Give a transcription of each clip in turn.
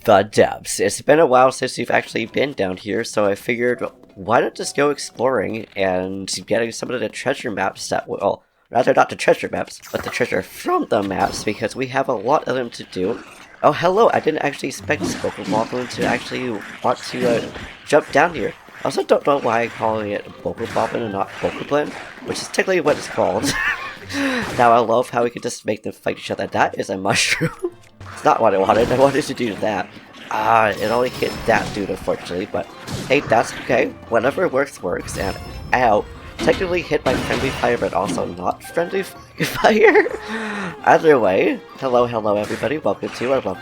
the depths. It's been a while since we've actually been down here, so I figured, why not just go exploring and getting some of the treasure maps that will, rather not the treasure maps, but the treasure from the maps, because we have a lot of them to do. Oh, hello, I didn't actually expect Bokoblin to actually want to jump down here. I also don't know why I'm calling it Bokoblin and not Bokoblin, which is technically what it's called. Now I love how we can just make them fight each other. That is a mushroom. It's not what I wanted to do that. It only hit that dude unfortunately, but hey, that's okay. Whatever works, and ow. Technically hit by friendly fire, but also not friendly fire. Either way, hello everybody, welcome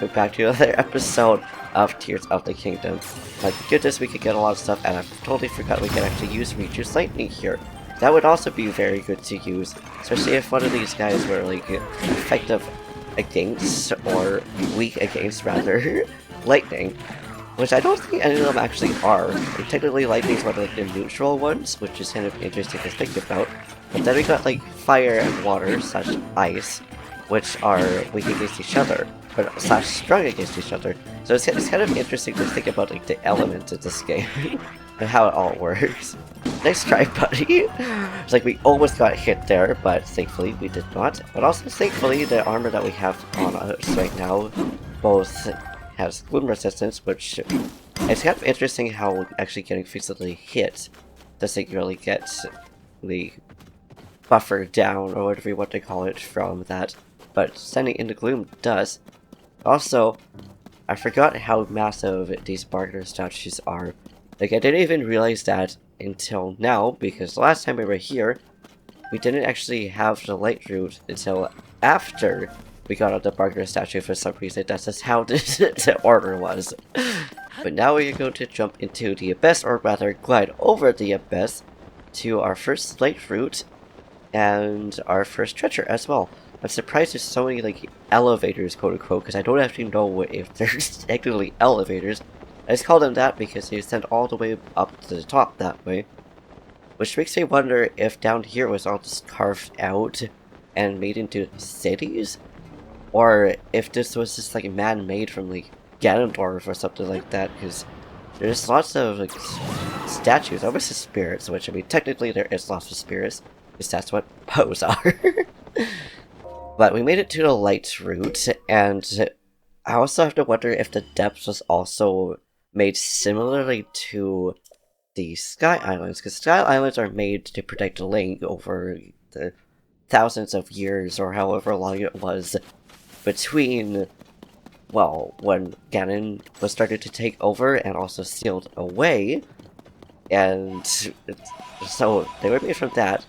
back to another episode of Tears of the Kingdom. My goodness, we could get a lot of stuff, and I totally forgot we can actually use Reduce Lightning here. That would also be very good to use, especially if one of these guys were like effective against, or weak against rather, lightning. Which I don't think any of them actually are. And technically lightning is one of like, the neutral ones, which is kind of interesting to think about. But then we got like fire and water / ice, which are weak against each other, but / strong against each other. So it's kind of interesting to think about like the elements of this game and how it all works. Nice try, buddy. It's like we almost got hit there, but thankfully we did not. But also thankfully the armor that we have on us right now both has gloom resistance, which it's kind of interesting how actually getting physically hit doesn't really get the buffer down, or whatever you want to call it, from that, but standing in the gloom does. Also, I forgot how massive these barter statues are. Like, I didn't even realize that until now, because the last time we were here, we didn't actually have the light route until after we got out the barter statue for some reason. That's just how the order was. But now we're going to jump into the abyss, or rather glide over the abyss, to our first light route and our first treasure as well. I'm surprised there's so many like elevators, quote unquote, because I don't actually know if they're technically elevators. I just call them that because they send all the way up to the top that way. Which makes me wonder if down here was all just carved out and made into cities? Or if this was just like man-made from like Ganondorf or something like that, because there's lots of like statues, almost spirits, which I mean technically there is lots of spirits, because that's what bows are. But we made it to the light route, and I also have to wonder if the depths was also made similarly to the Sky Islands, because Sky Islands are made to protect Link over the thousands of years, or however long it was, between, well, when Ganon was started to take over and also sealed away, and so they were made from that.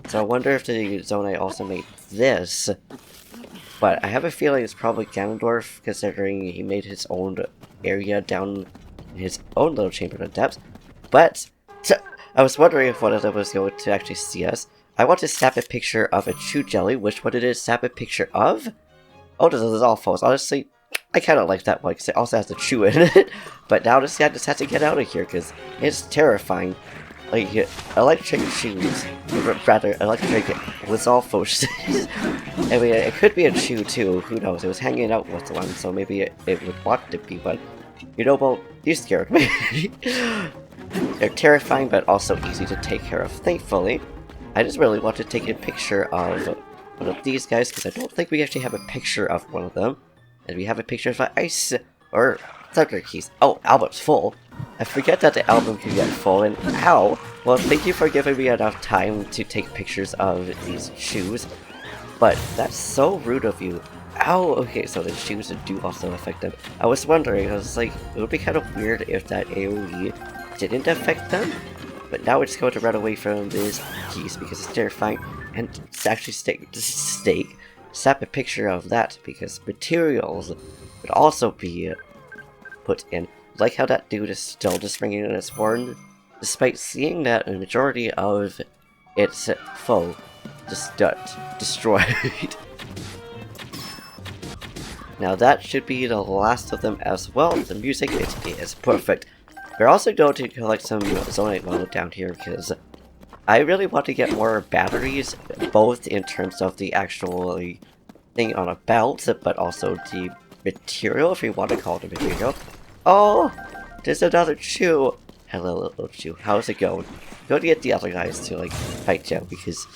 So I wonder if the zonaite also made this, but I have a feeling it's probably Ganondorf, considering he made his own area down in his own little chamber of depths. But I was wondering if one of them was going to actually see us. I want to snap a picture of a chew jelly. Which one it is? Snap a picture of? Oh, this is all false. Honestly, I kind of like that one because it also has the chew in it. But now this guy just has to get out of here because it's terrifying. Like, electric shoes, rather, electric Lizalfo. I mean, it could be a chew too, who knows, it was hanging out with one, so maybe it would want to be, but, you know, well, you scared me. They're terrifying, but also easy to take care of, thankfully. I just really want to take a picture of one of these guys, because I don't think we actually have a picture of one of them. And we have a picture of ice, or thunder keys. Oh, album's full. I forget that the album can get full, and ow! Well, thank you for giving me enough time to take pictures of these shoes, but that's so rude of you. Ow! Okay, so the shoes do also affect them. I was wondering, I was like, it would be kind of weird if that AoE didn't affect them, but now we're just going to run away from these keys because it's terrifying, and it's actually snap a picture of that, because materials would also be put in. Like how that dude is still just ringing in his horn, despite seeing that a majority of its foe just got destroyed. Now that should be the last of them as well. The music is perfect. We're also going to collect some zonaite mana down here because I really want to get more batteries, both in terms of the actual thing on a belt, but also the material, if you want to call it a material. Oh, there's another Chew. Hello, little Chew. How's it going? Go to get the other guys to like fight you because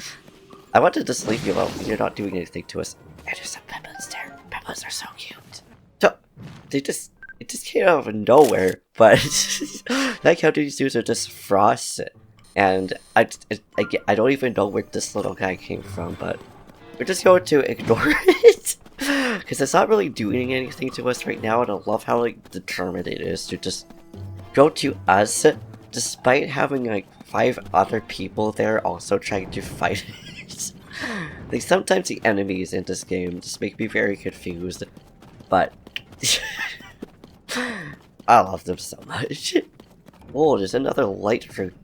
I wanted to just leave you alone. You're not doing anything to us. And there's some peppers there. Peppers are so cute. So it just came out of nowhere. But like how these dudes are just frost, and I don't even know where this little guy came from, but we're just going to ignore it because it's not really doing anything to us right now. And I love how like determined it is to just go to us, despite having like 5 other people there also trying to fight it. Like sometimes the enemies in this game just make me very confused, but I love them so much. Oh, there's another light fruit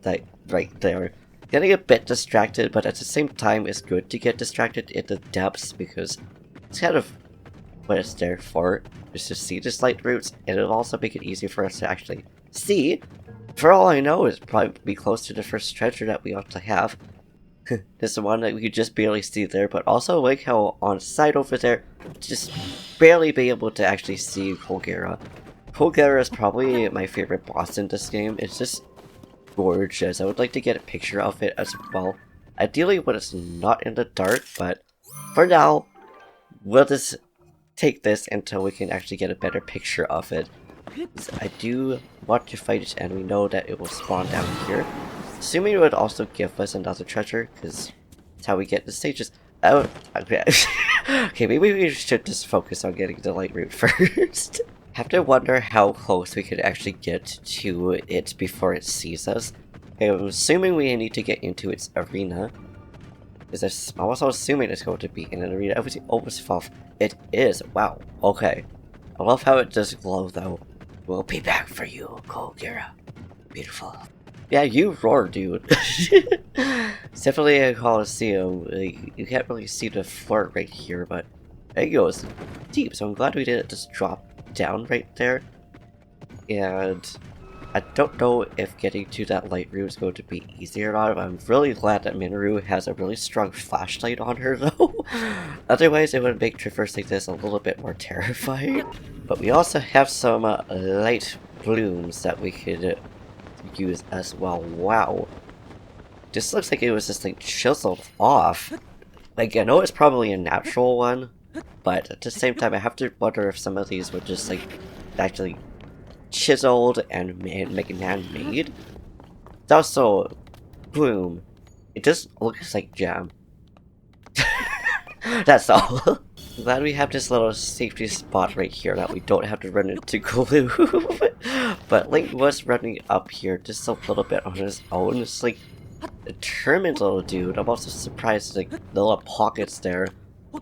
right there. Getting a bit distracted, but at the same time it's good to get distracted in the depths because it's kind of what it's there for, is to see the light roots, and it'll also make it easier for us to actually see. For all I know, it's probably be close to the first treasure that we ought to have. This is one that we could just barely see there, but also like how on the side over there, just barely be able to actually see Colgera. Colgera is probably my favorite boss in this game. It's just gorgeous. I would like to get a picture of it as well. Ideally when it's not in the dark, but for now, we'll just take this until we can actually get a better picture of it. I do want to fight it, and we know that it will spawn down here. Assuming it would also give us another treasure, because that's how we get the stages. Oh, okay. Okay, maybe we should just focus on getting the light root first. Have to wonder how close we could actually get to it before it sees us. I'm assuming we need to get into its arena. I'm also assuming it's going to be in an arena. Everything almost fell off. It is. Wow. Okay. I love how it does glow though. We'll be back for you, Colgera. Beautiful. Yeah, you roar, dude. It's definitely a Coliseum. Like, you can't really see the floor right here, but it goes deep, so I'm glad we didn't just drop down right there. And I don't know if getting to that light room is going to be easy or not, but I'm really glad that Minoru has a really strong flashlight on her though. Otherwise it would make traversing this a little bit more terrifying. But we also have some light blooms that we could use as well. Wow. This looks like it was just like chiseled off. Like, I know it's probably a natural one, but at the same time I have to wonder if some of these were just like actually chiseled and man-made. It's also boom. It just looks like jam. That's all. I'm glad we have this little safety spot right here that we don't have to run into glue. But Link was running up here just a little bit on his own. It's like a determined little dude. I'm also surprised like the little pockets there.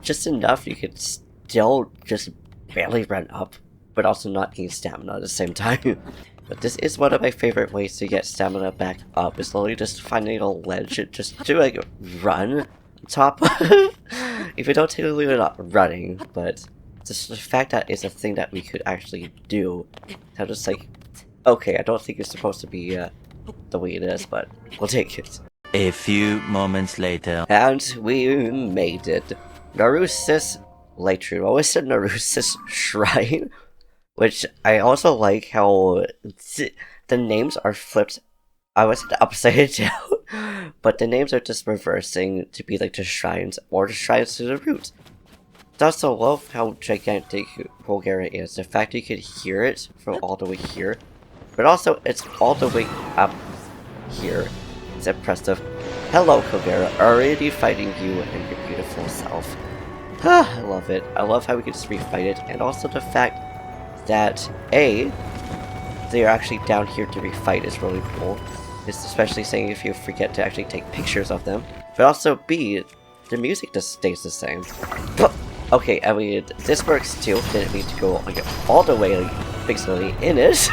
Just enough you could still just barely run up, but also not gain stamina at the same time. But this is one of my favorite ways to get stamina back up, is literally just finding a ledge just to like run on top of. If you don't technically we're not running, but just the fact that it's a thing that we could actually do. I'm just like, okay, I don't think it's supposed to be the way it is, but we'll take it. A few moments later. And we made it. Narusa's light room. I always said Narusa's shrine. Which I also like how the names are flipped. I was upside down, but the names are just reversing to be like the shrines or the shrines to the roots. I also love how gigantic Colgera is. The fact you could hear it from all the way here, but also it's all the way up here. It's impressive. Hello, Colgera. Already fighting you and your beautiful self. I love it. I love how we can just refight it, and also the fact that A, they are actually down here to refight is really cool. It's especially saying if you forget to actually take pictures of them. But also B, the music just stays the same. But, okay, I mean, this works too. Didn't mean to go like, all the way like, basically in it.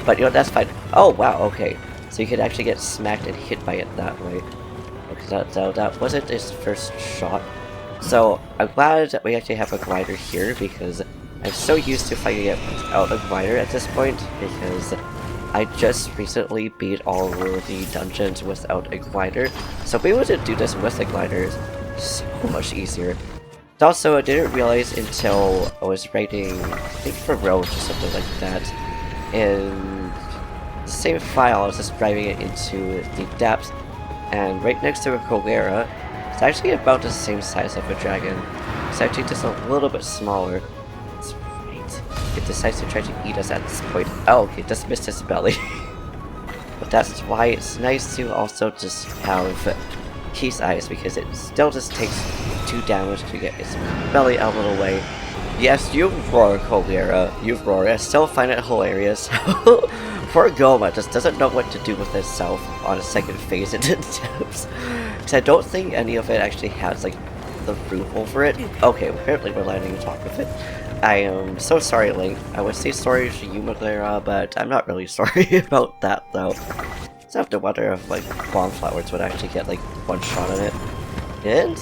But you know, that's fine. Oh wow, okay. So you could actually get smacked and hit by it that way. Okay, that wasn't his first shot. So I'm glad that we actually have a glider here, because I'm so used to fighting it without a glider at this point, because I just recently beat all of the dungeons without a glider. So being able to do this with a glider is so much easier. It's Also, I didn't realize until I was writing, I think for Road or something like that, in the same file, I was just driving it into the depths, and right next to a Cholera, it's actually about the same size of a dragon. It's actually just a little bit smaller. That's right. It decides to try to eat us at this point. Oh, okay, just missed his belly. But that's why it's nice to also just have Keith's eyes, because it still just takes 2 damage to get its belly out of the way. Yes, you roar, Cholera. You roar. I still find it hilarious. Poor Goma just doesn't know what to do with itself on a second phase into depths. Because I don't think any of it actually has, like, the roof over it. Okay, apparently we're letting you talk with it. I am so sorry, Link. I would say sorry to you, Maglera, but I'm not really sorry about that, though. So I have to wonder if, like, bomb flowers would actually get, like, one shot on it. And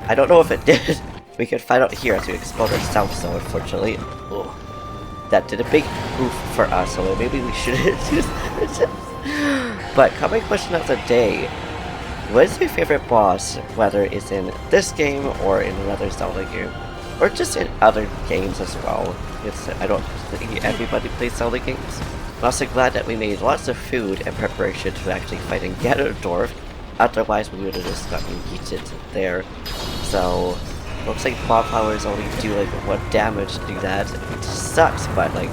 I don't know if it did. We can find out here as we explode ourselves, though, unfortunately. Ugh. That did a big oof for us, so maybe we shouldn't use this. But common question of the day: what is your favorite boss, whether it's in this game or in another Zelda game, or just in other games as well? I don't think everybody plays Zelda games. I'm also glad that we made lots of food in preparation to actually fight in Ganondorf. Otherwise, we would have just gotten yeeted there. So looks like bomb flowers only do like 1 damage to do that. It sucks, but like,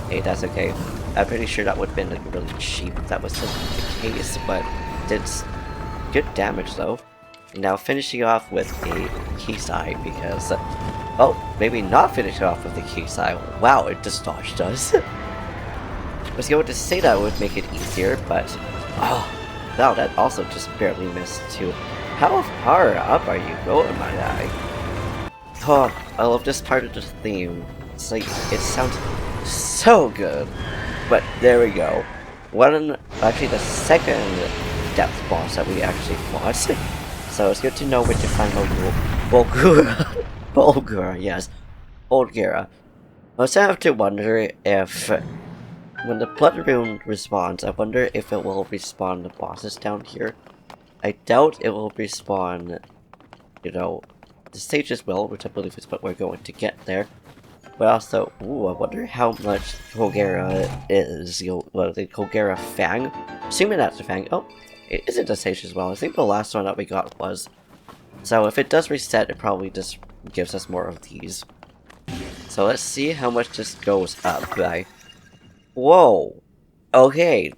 hey, that's okay. I'm pretty sure that would have been like really cheap if that was the case, but did good damage though. And now finishing off with a Keysai because, oh, maybe not finishing off with the Keysai. Wow, it just dodged us. I was going to say that would make it easier, but oh, no, that also just barely missed too. How far up are you going, my guy? Oh, I love this part of the theme. It's like, it sounds so good. But there we go. Actually the second depth boss that we actually fought. So it's good to know where to find Bulgura. Bulgura, yes. Bulgura. I also have to wonder if, when the blood rune respawns, I wonder if it will respawn the bosses down here. I doubt it will respawn, you know, the stages will, which I believe is what we're going to get there. But also, ooh, I wonder how much Kogera is, well, the Kogera Fang? Assuming that's a Fang. Oh, it isn't a stage as well. I think the last one that we got was. So if it does reset, it probably just gives us more of these. So let's see how much this goes up by. Whoa! Okay,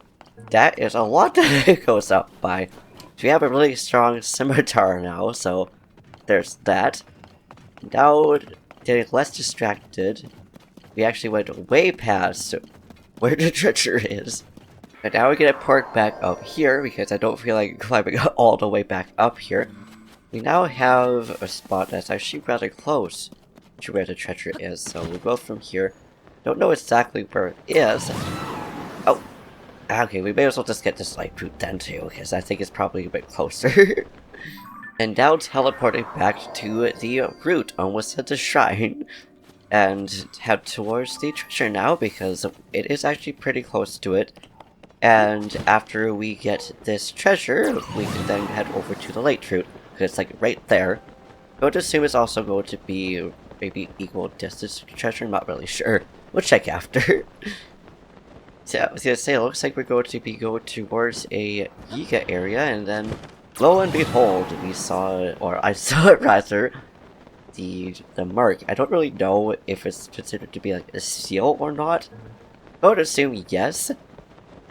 that is a lot that it goes up by. So we have a really strong scimitar now, so there's that. Now, getting less distracted, we actually went way past where the treasure is. And now we're gonna port back up here because I don't feel like climbing all the way back up here. We now have a spot that's actually rather close to where the treasure is, so we'll go from here. Don't know exactly where it is. Oh, okay, we may as well just get this light fruit then too, because I think it's probably a bit closer. And now teleporting back to the route, almost at the shrine, and head towards the treasure now because it is actually pretty close to it. And after we get this treasure, we can then head over to the light fruit, because it's like right there. I would assume it's also going to be maybe equal distance to the treasure, I'm not really sure. We'll check after. So I was gonna say, it looks like we're going to be going towards a Yiga area, and then lo and behold, we saw, or I saw it rather, the mark. I don't really know if it's considered to be like a seal or not. I would assume yes.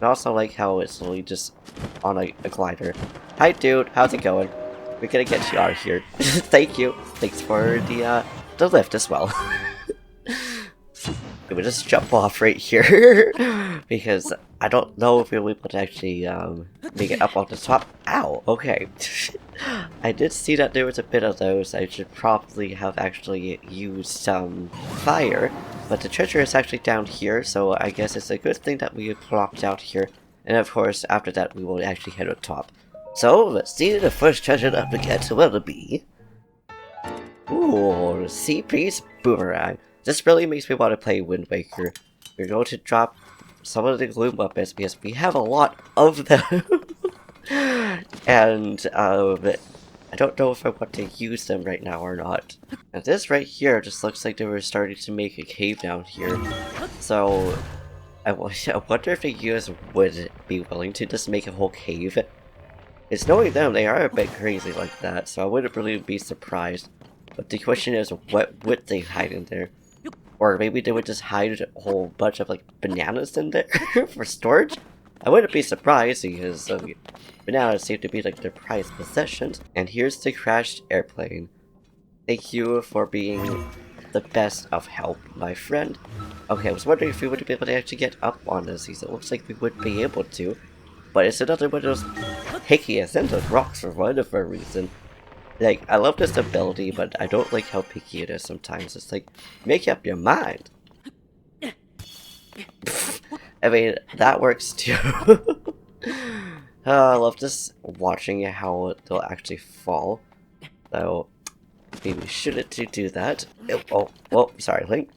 I also like how it's literally just on a glider. Hi dude, how's it going? We're gonna get you out of here. Thank you. Thanks for the lift as well. We'll just jump off right here because I don't know if we'll be able to actually make it up on the top. Ow, okay. I did see that there was a bit of those. I should probably have actually used some fire, but the treasure is actually down here, so I guess it's a good thing that we plopped out here. And of course, after that, we will actually head on top. So, let's see the first treasure that we get will be. Ooh, Sea Priest Boomerang. This really makes me want to play Wind Waker. We're going to drop some of the gloom weapons because we have a lot of them. And I I don't know if I want to use them right now or not. And this right here just looks like they were starting to make a cave down here. So I wonder if the US would be willing to just make a whole cave. It's knowing them, they are a bit crazy like that, so I wouldn't really be surprised. But the question is, what would they hide in there? Or maybe they would just hide a whole bunch of like bananas in there for storage? I wouldn't be surprised because bananas seem to be like their prized possessions. And here's the crashed airplane. Thank you for being the best of help, my friend. Okay, I was wondering if we would be able to actually get up on this, because it looks like we would be able to. But it's another one of those picky ascendant rocks for whatever reason. Like, I love this ability, but I don't like how picky it is sometimes. It's like, make up your mind. I mean, that works too. I love just watching how they'll actually fall. So, maybe we shouldn't do that. Oh, sorry, Link.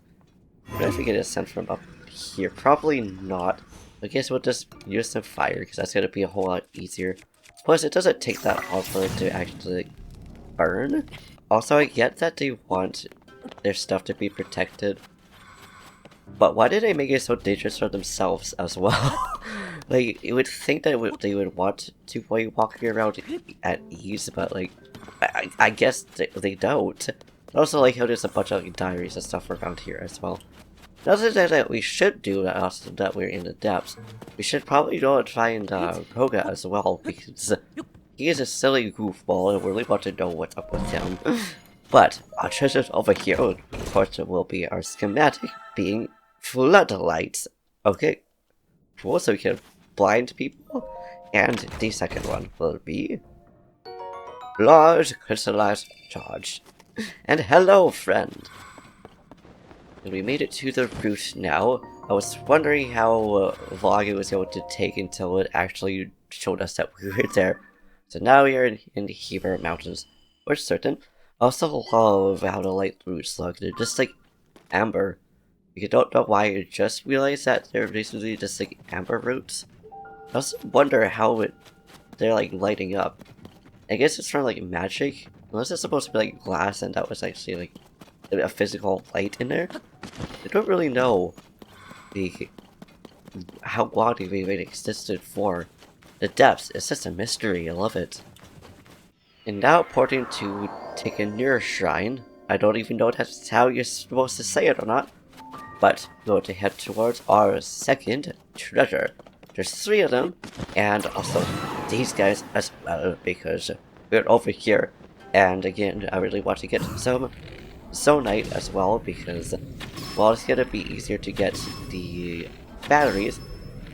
What if we get a scent from up here? Probably not. I guess we'll just use some fire, because that's going to be a whole lot easier. Plus, it doesn't take that long for it to actually burn. Also, I get that they want their stuff to be protected. But why did they make it so dangerous for themselves as well? Like, you would think that they would want to be walking around at ease, but like, I guess they don't. I also like how there's a bunch of like, diaries and stuff around here as well. Another thing that we should do that we're in the depths, we should probably go and find Koga as well, because he is a silly goofball and we really want to know what's up with him. But our treasures over here, of course, will be our schematic being floodlights. Okay, cool, so we can blind people. And the second one will be large crystallized charge. And hello, friend. And we made it to the route now. I was wondering how long it was going to take until it actually showed us that we were there. So now we are in the Heber Mountains. We're certain. I also love how the light roots look. They're just like amber. You don't know why, you just realized that they're basically just like amber roots. I also wonder how they're like lighting up. I guess it's from like magic. Unless it's supposed to be like glass and that was actually like a physical light in there. I don't really know how long they've even existed for. The depths, it's just a mystery, I love it. And now porting to take a near shrine. I don't even know if that's how you're supposed to say it or not. But we're going to head towards our second treasure. There's 3 of them, and also these guys as well, because we're over here. And again, I really want to get some zonaite as well, because, well, it's going to be easier to get the batteries.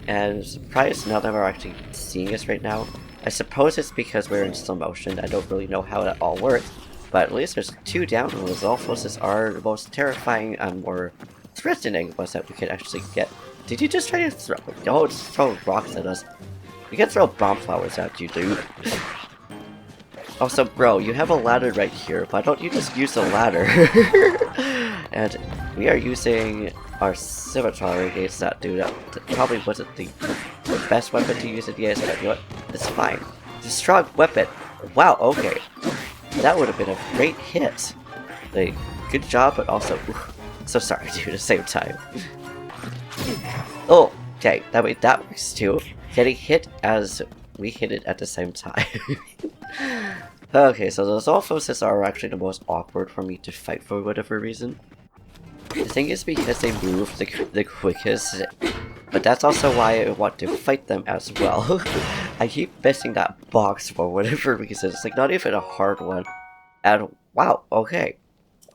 And surprised none of them are actually seeing us right now. I suppose it's because we're in slow motion. I don't really know how that all works. But at least there's 2 down, and those alphas are the most terrifying and more threatening ones that we could actually get. Did you just try to throw rocks at us? You can throw bomb flowers at you, dude. Also, bro, you have a ladder right here. Why don't you just use the ladder? And we are using our scimitar against that dude. That probably wasn't the best weapon to use against, but you know what? It's fine. It's a strong weapon. Wow, okay. That would have been a great hit. Like, good job, but also, so sorry, dude, at the same time. Oh, okay, that works too. Getting hit as we hit it at the same time. Okay, so those alphas are actually the most awkward for me to fight for whatever reason. The thing is because they move the quickest, but that's also why I want to fight them as well. I keep missing that box for whatever reason. It's like not even a hard one. And wow, okay.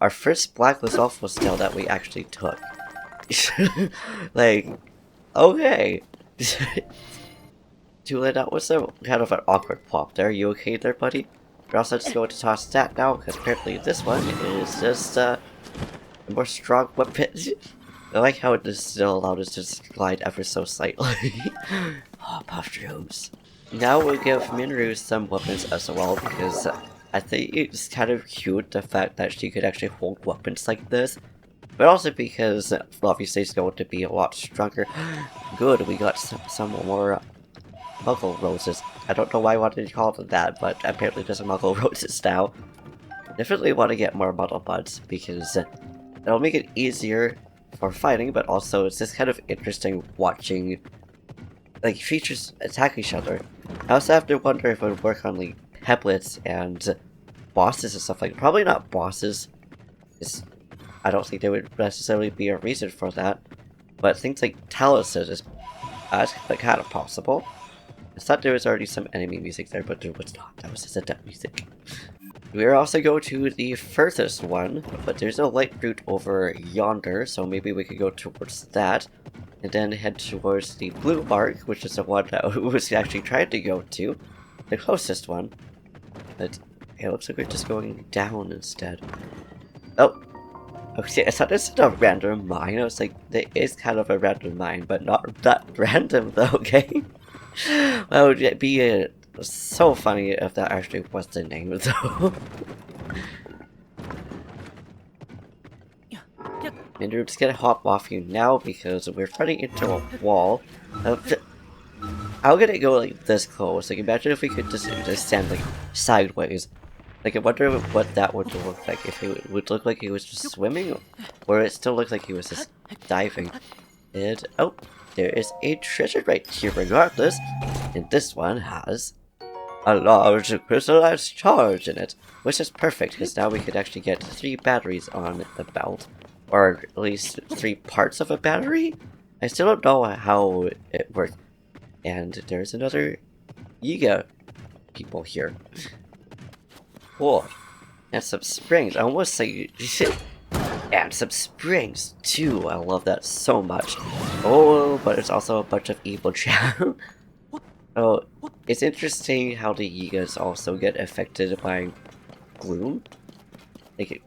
Our first blacklist alpha skill that we actually took. Like, okay. Julian, that was a kind of an awkward plop there. You okay there, buddy? We're also just going to toss that now, because apparently this one is just a more strong weapon. I like how it is still allowed us to glide ever so slightly. Oh, mushrooms. Now we'll give Minru some weapons as well, because I think it's kind of cute the fact that she could actually hold weapons like this. But also because obviously it's going to be a lot stronger. Good, we got some more Muggle roses. I don't know why I wanted to call them that, but apparently there's a Muggle roses now. Definitely want to get more Muddle Buds because it'll make it easier for fighting, but also it's just kind of interesting watching like creatures attack each other. I also have to wonder if it would work on like Peblets and bosses and stuff like that. Probably not bosses. I don't think there would necessarily be a reason for that. But things like Taluses is like kind of possible. I thought there was already some enemy music there, but there was not. That was just a death music. We're also going to the furthest one, but there's a light route over yonder, so maybe we could go towards that. And then head towards the blue mark, which is the one that we was actually trying to go to. The closest one. But it looks like we're just going down instead. Oh! Okay, I thought this was a random mine. I was like, there is kind of a random mine, but not that random though, okay? That would be so funny if that actually was the name though. And we're just gonna hop off you now because we're running into a wall. How could it go like this close? Like imagine if we could just stand like sideways. Like I wonder what that would look like. If it would look like he was just swimming, or it still looked like he was just diving. And oh, there is a treasure right here regardless. And this one has a large crystallized charge in it, which is perfect because now we could actually get 3 batteries on the belt. Or at least 3 parts of a battery? I still don't know how it works. And there's another Yiga people here. Cool. And some springs. I almost say and some springs too. I love that so much. Oh, but it's also a bunch of evil jam. Oh, it's interesting how the Yigas also get affected by gloom. Like,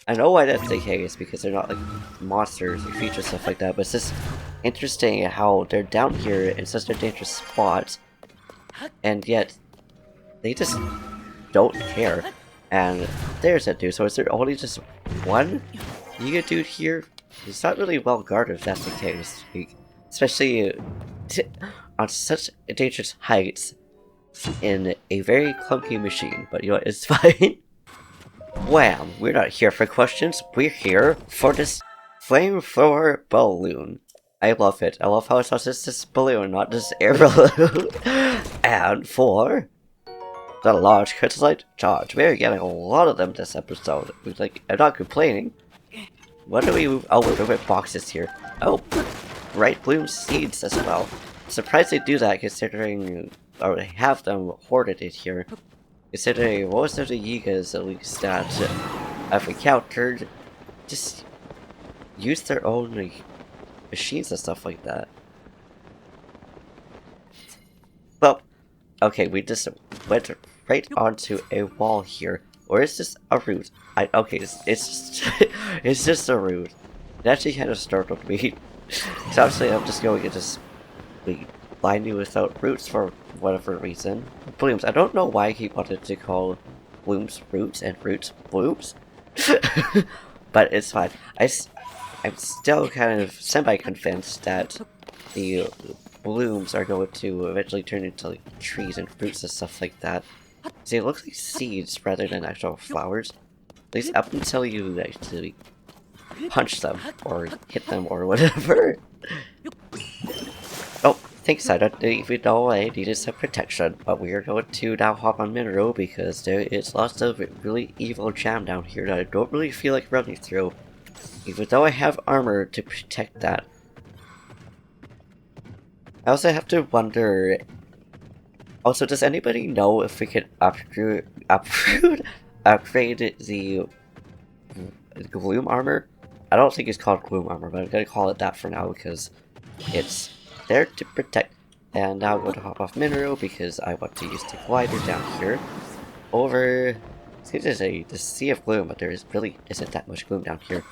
I know why that's the case because they're not like monsters or creatures, stuff like that, but it's just interesting how they're down here in such a dangerous spot, and yet they just don't care. And there's that dude. So is there only just one Yiga dude here? He's not really well guarded if that's the case, like, especially on such dangerous heights in a very clunky machine. But you know what, it's fine. Wham! We're not here for questions, we're here for this flamethrower balloon. I love it. I love how it's not just this balloon, not this air balloon. And for the large crystallite charge. We're getting a lot of them this episode. Like, I'm not complaining. What do we move? Oh, we're moving boxes here. Oh, bright bloom seeds as well. Surprised they do that considering, or they have them hoarded in here. Considering most of the Yigas, at least that I've encountered, just use their own like, machines and stuff like that. Well, okay, we just went right onto a wall here, or is this a route? Okay, it's just it's just a route. It actually kind of startled me. So obviously, I'm just going to just be blindly without roots for whatever reason. Blooms. I don't know why he wanted to call blooms roots and roots blooms, but it's fine. I'm still kind of semi-convinced that the blooms are going to eventually turn into like trees and fruits and stuff like that. See, it looks like seeds rather than actual flowers. At least up until you actually punch them or hit them or whatever. Oh, thanks, I don't even know I needed some protection, but we are going to now hop on Mineral because there is lots of really evil jam down here that I don't really feel like running through. Even though I have armor to protect that. I also have to wonder... Also, does anybody know if we could upgrade the gloom armor? I don't think it's called gloom armor, but I'm gonna call it that for now because it's there to protect. And now I'm going to hop off Mineral because I want to use the glider down here. Over... There's the Sea of Gloom, but there really isn't that much gloom down here.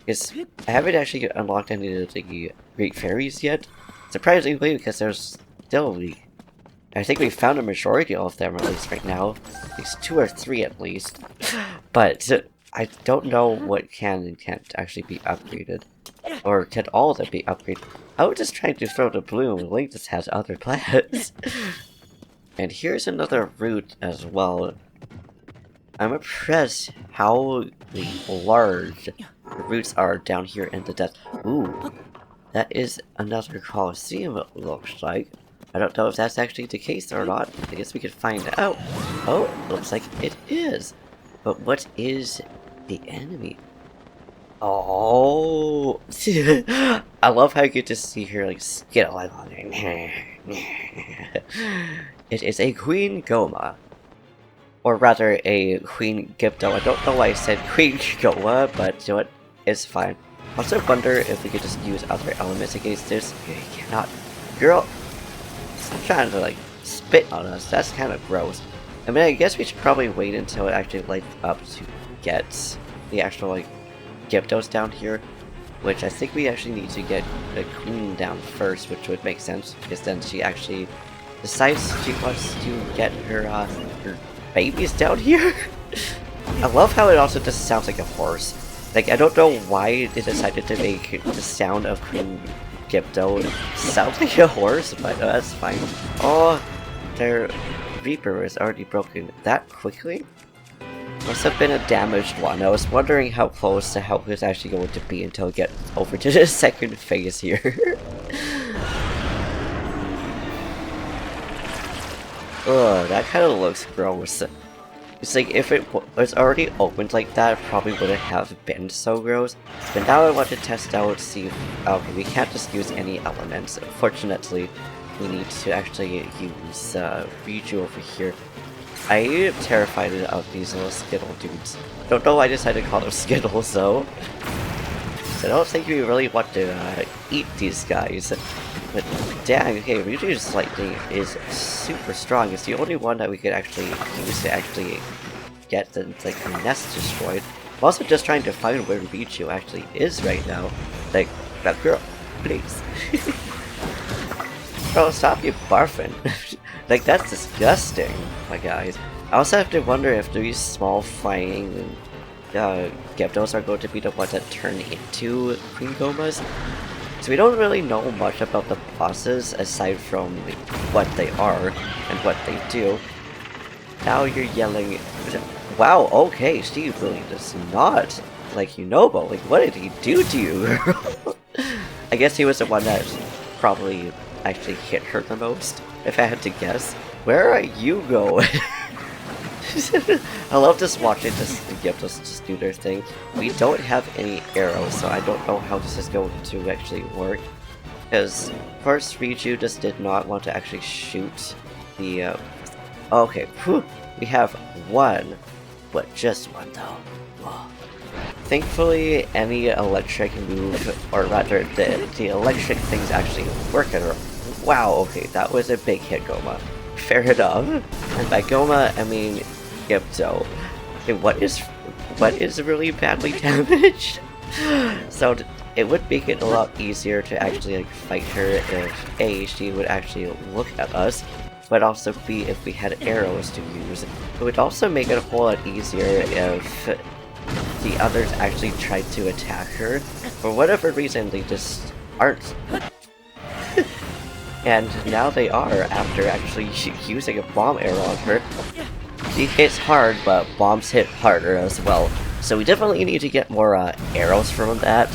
Because I haven't actually unlocked any of the Great Fairies yet. Surprisingly, because there's still I think we found a majority of them at least right now. At least 2 or 3 at least. But I don't know what can and can't actually be upgraded. Or can all of them be upgraded? I was just trying to throw the bloom. Link just has other plans. And here's another route as well. I'm impressed how large the roots are down here in the depths. Ooh, that is another Colosseum, it looks like. I don't know if that's actually the case or not. I guess we could find out. Oh, looks like it is. But what is the enemy? Oh, I love how you get to see her like skittle. It is a Queen Goma. Or rather, a Queen Gypto. I don't know why I said Queen Goma, but you know what? It's fine. I also wonder if we could just use other elements against this. You cannot. Girl, stop trying to like spit on us. That's kind of gross. I mean, I guess we should probably wait until it actually lights up to get the actual like Gyptos down here. Which I think we actually need to get the Queen down first, which would make sense because then she actually decides she wants to get her babies down here. I love how it also just sounds like a horse. Like, I don't know why they decided to make the sound of Queen Gypto sound like a horse, but that's fine. Oh, their Reaper is already broken that quickly? Must have been a damaged one. I was wondering how close the help was actually going to be until we get over to the second phase here. Ugh, that kind of looks gross. It's like if it was already opened like that, it probably wouldn't have been so gross. But now I want to test out, see if we can't just use any elements. Fortunately, we need to actually use Riju over here. I am terrified of these little Skittle dudes. Don't know why I decided to call them Skittles though. I don't think we really want to eat these guys. But dang, okay, Ryuji's lightning is super strong. It's the only one that we could actually use to actually get the like nest destroyed. I'm also just trying to find where Riju actually is right now. Like, that girl, please. Bro, stop you barfing. Like, that's disgusting, my guys. I also have to wonder if these small flying Gyptos are going to be the ones that turn into Queen Gomas. So we don't really know much about the bosses aside from what they are and what they do. Now you're yelling, wow, okay, Steve really does not like Yunobo. Like, what did he do to you, girl? I guess he was the one that probably actually hit her the most, if I had to guess. Where are you going? I love just watching the Gyptos just do their thing. We don't have any arrows, so I don't know how this is going to actually work. Because first Riju just did not want to actually shoot the okay, whew. We have one, but just one though. Whoa. Thankfully, any electric move, or rather the electric things actually work at her. Wow, okay, that was a big hit, Goma. Fair enough. And by Goma, I mean Gypto. Okay, what is really badly damaged? So it would make it a lot easier to actually like fight her if A, she would actually look at us, but also B, if we had arrows to use. It would also make it a whole lot easier if the others actually tried to attack her. For whatever reason, they just aren't. And now they are, after actually using a bomb arrow on her. She hits hard, but bombs hit harder as well. So we definitely need to get more arrows from that.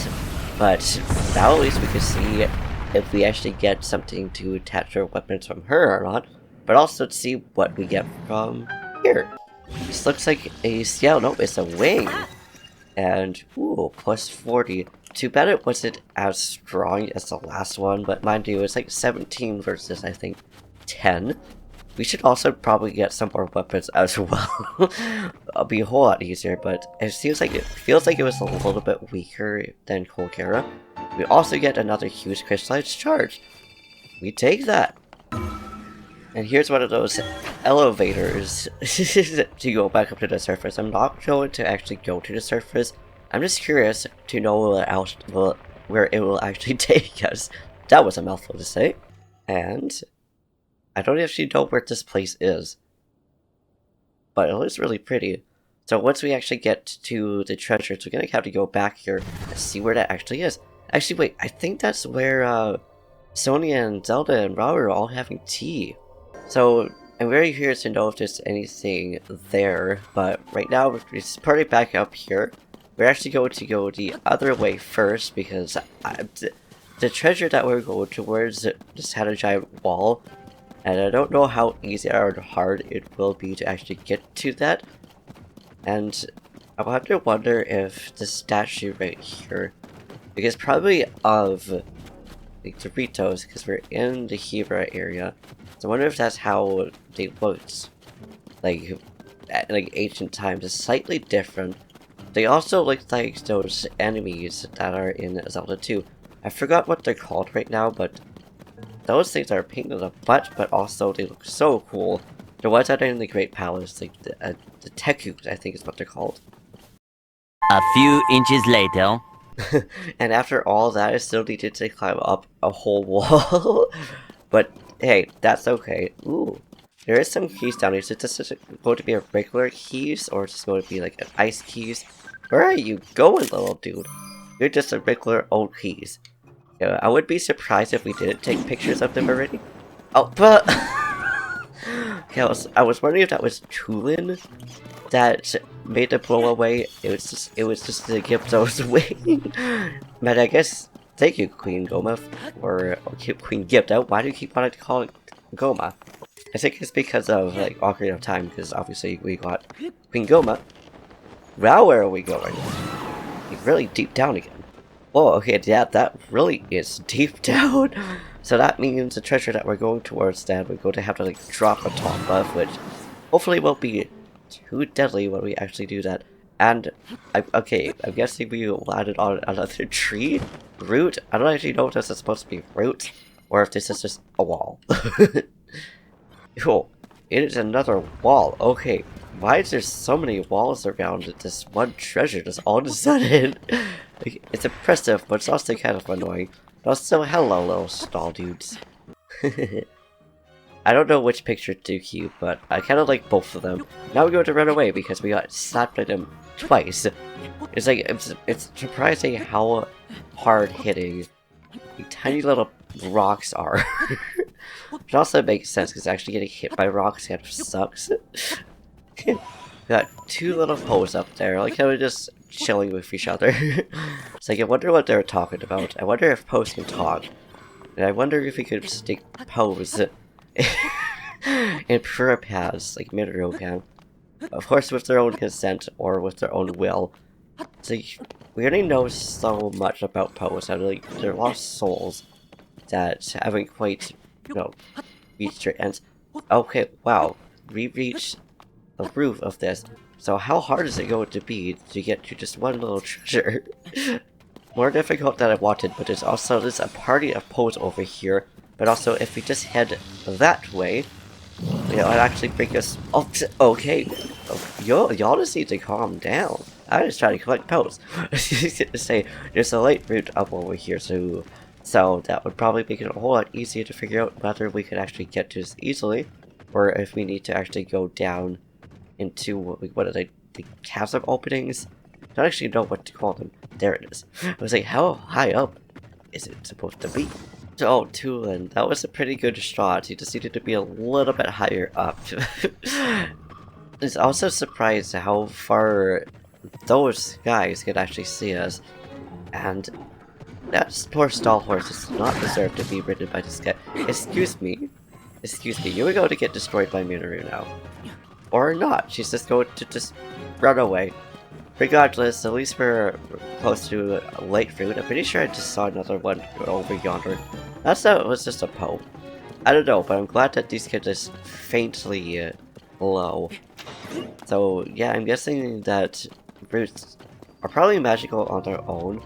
But now at least we can see if we actually get something to attach our weapons from her or not. But also to see what we get from here. This looks like a scale. Nope, it's a wing. And, ooh, plus 40. Too bad it wasn't as strong as the last one, but mind you, it's like 17 versus, I think, 10. We should also probably get some more weapons as well. It'll be a whole lot easier, but it feels like it was a little bit weaker than Colgera. We also get another huge crystallized charge. We take that. And here's one of those elevators to go back up to the surface. I'm not going to actually go to the surface. I'm just curious to know where it will actually take us. That was a mouthful to say. And I don't actually know where this place is, but it looks really pretty. So once we actually get to the treasures, we're gonna have to go back here and see where that actually is. Actually, wait, I think that's where Sonia and Zelda and Robert are all having tea. So I'm very curious to know if there's anything there, but right now we're just party back up here. We're actually going to go the other way first because the treasure that we're going towards just had a giant wall, and I don't know how easy or hard it will be to actually get to that. And I have to wonder if the statue right here, because probably of like Doritos, because we're in the Hebra area. So I wonder if that's how they looked, like at like ancient times. It's slightly different. They also look like those enemies that are in Zelda 2. I forgot what they're called right now, but those things are a pain in the butt, but also they look so cool. The ones that are in the Great Palace, like the Tekus, I think is what they're called. A few inches later. And after all that, I still needed to climb up a whole wall. But hey, that's okay. Ooh, there is some keys down here. So this is going to be a regular keys, or is this going to be like an ice keys? Where are you going, little dude? You're just a regular old keys. Yeah, I would be surprised if we didn't take pictures of them already. Oh, but yeah, I was wondering if that was Tulin that made the blow away. It was just to give those away. But I guess thank you, Queen Goma, or Queen Gipta. Why do you keep wanting to call it Goma? I think it's because of like Ocarina of Time, because obviously we got Queen Goma. Now where are we going? Like, really deep down again. Whoa, okay, yeah, that really is deep down. So that means the treasure that we're going towards that we're going to have to like drop on top of, which hopefully won't be too deadly when we actually do that. And okay, I'm guessing we landed on another tree root. I don't actually know if this is supposed to be root or if this is just a wall. Cool. It is another wall. Okay, why is there so many walls around this one treasure just all of a sudden? It's impressive, but it's also kind of annoying. Also, hello, little stall dudes. I don't know which picture to keep, but I kind of like both of them. Now we're going to run away because we got slapped by them twice. It's like, it's surprising how hard hitting the tiny little rocks are. Which also makes sense because actually getting hit by rocks kind of sucks. Got two little poes up there, like how we're just chilling with each other. It's like, I wonder what they're talking about. I wonder if poes can talk. And I wonder if we could stick pose in pure paths, like Midoro can. Of course with their own consent or with their own will. So we already know so much about pose, how like they're lost souls that haven't quite, you know, reached their ends. Okay, wow. We reached the roof of this. So how hard is it going to be to get to just one little treasure? More difficult than I wanted, but there's a party of poes over here. But also, if we just head that way, you know, it'll actually bring us... Oh, okay. Y'all just need to calm down. I'm just trying to collect poes. Say, there's a light route up over here, so that would probably make it a whole lot easier to figure out whether we could actually get to this easily, or if we need to actually go down into, what are they, the chasm openings? I don't actually know what to call them. There it is. I was like, how high up is it supposed to be? Oh, Tulin, that was a pretty good shot. You just needed to be a little bit higher up. It's also surprised how far those guys could actually see us. And that poor stall horse does not deserve to be ridden by this guy. Excuse me, you were going to get destroyed by Minoru now. Or not, she's just going to just run away. Regardless, at least we're close to a light fruit. I'm pretty sure I just saw another one over yonder. That's how it was just a poe. I don't know, but I'm glad that these kids just faintly low. So yeah, I'm guessing that roots are probably magical on their own.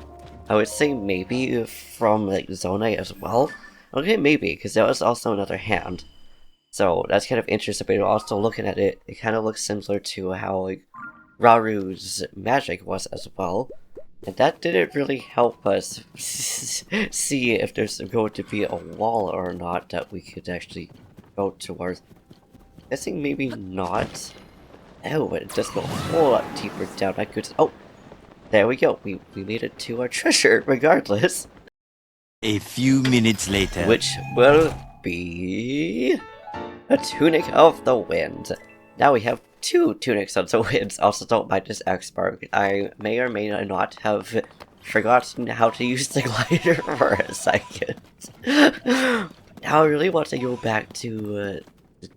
I would say maybe from like zonaite as well. Okay, maybe, because there was also another hand. So that's kind of interesting, but also looking at it, it kind of looks similar to how like Raru's magic was as well. And that didn't really help us see if there's going to be a wall or not that we could actually go towards. Guessing maybe not. Oh, it does go a whole lot deeper down. I could. Oh! There we go. We made it to our treasure regardless. A few minutes later. Which will be a tunic of the wind. Now we have 2 tunics of the winds. Also, don't mind this X-Mark. I may or may not have forgotten how to use the glider for a second. Now I really want to go back to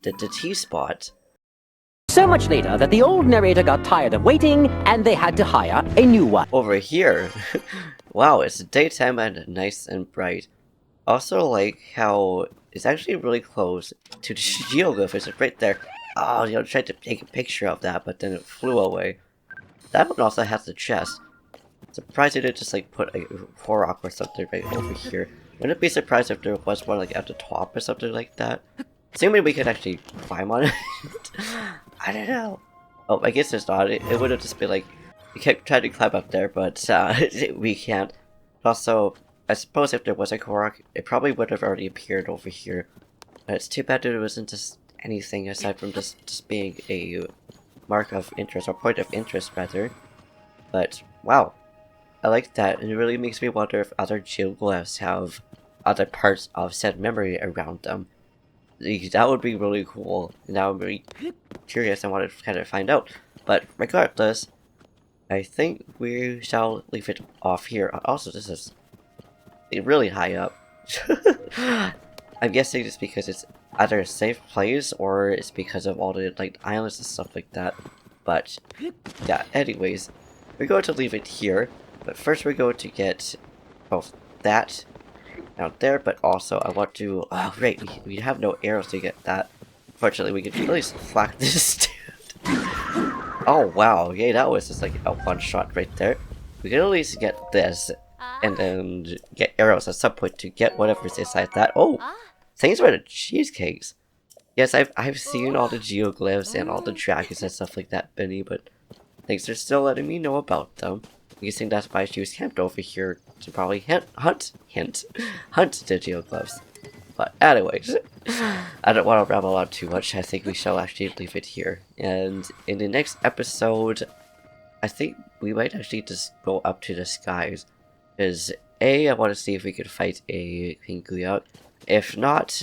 the T-spot. So much later that the old narrator got tired of waiting and they had to hire a new one. Over here. Wow, it's daytime and nice and bright. Also like how it's actually really close to the geoglyph. It's right there. Oh, I tried to take a picture of that, but then it flew away. That one also has the chest. Surprised they didn't just like put a rock or something right over here. Wouldn't be surprised if there was one like at the top or something like that. Assuming we could actually climb on it. I don't know. Oh, I guess it's not. It would have just been like, we kept trying to climb up there, but we can't. Also, I suppose if there was a Korok, it probably would have already appeared over here. But it's too bad that it wasn't just anything aside from just being a mark of interest, or point of interest rather. But wow, I like that, and it really makes me wonder if other geoglyphs have other parts of said memory around them. That would be really cool, and now I'm really curious and want to kind of find out. But regardless, I think we shall leave it off here. Also, this is really high up. I'm guessing it's because it's either a safe place or it's because of all the like islands and stuff like that. But yeah, anyways, we're going to leave it here. But first we're going to get both that out there, but also I want to... Oh, great, we have no arrows to get that. Fortunately, we can at least flack this dude. Oh, wow, yay, that was just like a one-shot right there. We can at least get this, and then get arrows at some point to get whatever's inside that. Oh, thanks for the cheesecakes. Yes, I've seen all the geoglyphs and all the dragons and stuff like that, Benny, but thanks for still letting me know about them. I'm guessing that's why she was camped over here to probably hunt the geoglyphs. But anyways, I don't want to ramble on too much. I think we shall actually leave it here. And in the next episode, I think we might actually just go up to the skies. Because A, I want to see if we can fight a Pinguyout. If not,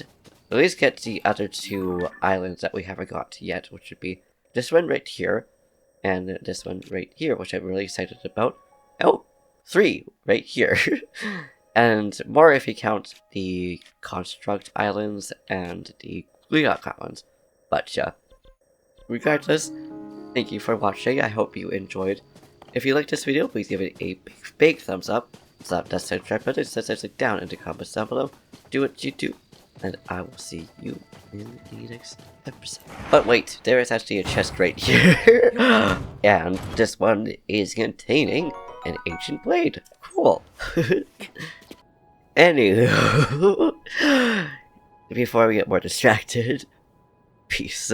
at least get the other 2 islands that we haven't got yet, which would be this one right here, and this one right here, which I'm really excited about. Oh, 3 right here. And more if you count the Construct Islands and the Gluyak Islands. But yeah, regardless, thank you for watching. I hope you enjoyed. If you liked this video, please give it a big thumbs up. Slap that subscribe button, set down in the comments down below. Do what you do, and I will see you in the next episode. But wait, there is actually a chest right here. And this one is containing an ancient blade. Cool. Anywho, before we get more distracted, peace.